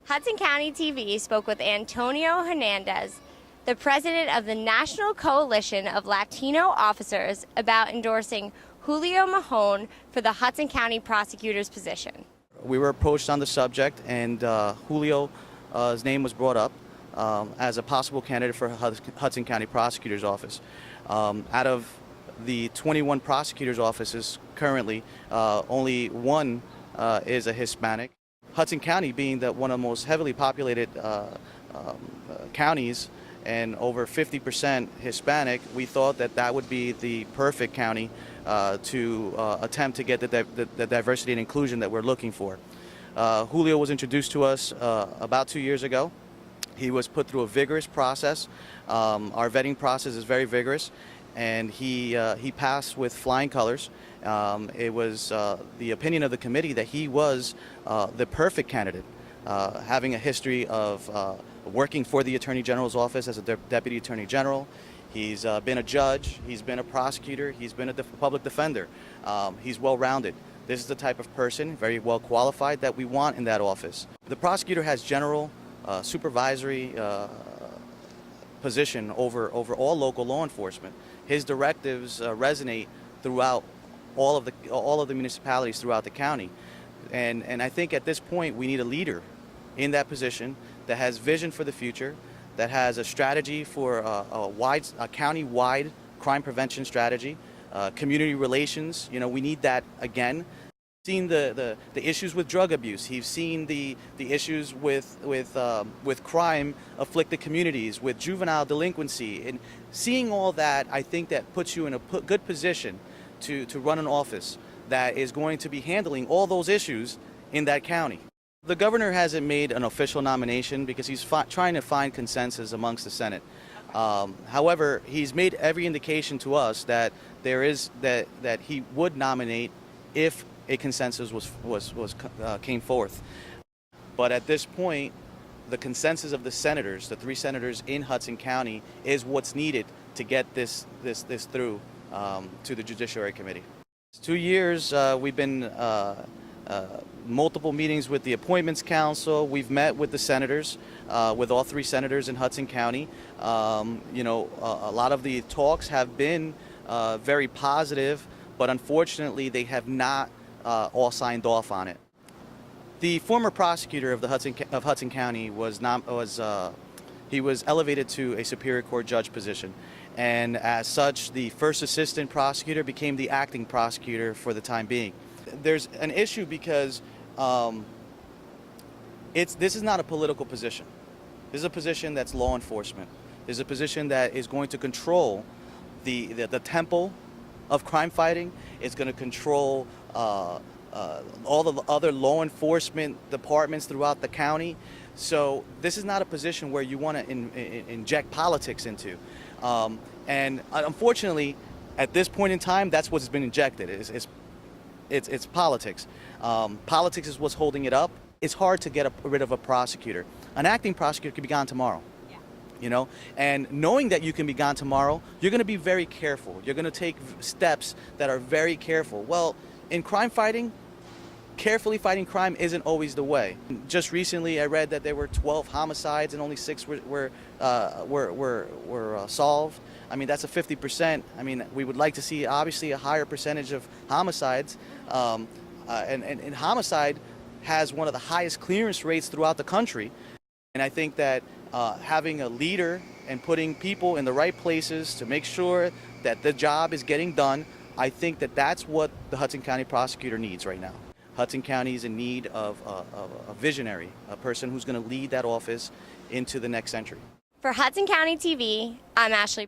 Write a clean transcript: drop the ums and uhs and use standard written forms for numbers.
Hudson County TV spoke with Antonio Hernandez, the president of the National Coalition of Latino Officers, about endorsing Julio Mahone for the Hudson County prosecutor's position. We were approached on the subject, and Julio's name was brought up as a possible candidate for Hudson County prosecutor's office. Out of the 21 prosecutor's offices currently, only one is a Hispanic. Hudson County being one of the most heavily populated counties and over 50% Hispanic, we thought that would be the perfect county to attempt to get the diversity and inclusion that we're looking for. Julio was introduced to us about 2 years ago. He was put through a vigorous process. Our vetting process is very vigorous, and he passed with flying colors. It was the opinion of the committee that he was the perfect candidate, having a history of working for the Attorney General's office as a Deputy Attorney General. He's been a judge, he's been a prosecutor, he's been a public defender. He's well-rounded. This is the type of person, very well qualified, that we want in that office. The prosecutor has general supervisory position over all local law enforcement. His directives resonate throughout all of the municipalities throughout the county, and I think at this point we need a leader in that position that has vision for the future, that has a strategy for a county-wide crime prevention strategy, community relations. You know, we need that again. Seen the issues with drug abuse. He's seen the issues with crime afflicted communities, with juvenile delinquency, and seeing all that, I think that puts you in a good position to run an office that is going to be handling all those issues in that county. The governor hasn't made an official nomination because he's trying to find consensus amongst the Senate. However, he's made every indication to us that that he would nominate if a consensus came forth. But at this point, the consensus of the senators, the 3 senators in Hudson County, is what's needed to get this through to the Judiciary Committee. 2 years, we've been multiple meetings with the Appointments Council. We've met with the senators, with all 3 senators in Hudson County. You know, a lot of the talks have been very positive, but unfortunately they have not all signed off on it. The former prosecutor of Hudson County was elevated to a Superior Court judge position, and as such, the first assistant prosecutor became the acting prosecutor for the time being. There's an issue because this is not a political position. This is a position that's law enforcement. This is a position that is going to control the tempo of crime fighting. It's going to control all the other law enforcement departments throughout the county. So this is not a position where you want to inject politics into. And unfortunately, at this point in time, that's what's been injected. It's politics. Politics is what's holding it up. It's hard to get rid of a prosecutor. An acting prosecutor could be gone tomorrow. You know, and knowing that you can be gone tomorrow, you're going to be very careful. You're going to take steps that are very careful. Well, in crime fighting, carefully fighting crime isn't always the way. Just recently, I read that there were 12 homicides and only 6 were solved. I mean, that's a 50%. I mean, we would like to see obviously a higher percentage of homicides, and homicide has one of the highest clearance rates throughout the country. And I think that having a leader and putting people in the right places to make sure that the job is getting done, I think that that's what the Hudson County prosecutor needs right now. Hudson County is in need of a visionary, a person who's going to lead that office into the next century. For Hudson County TV, I'm Ashley.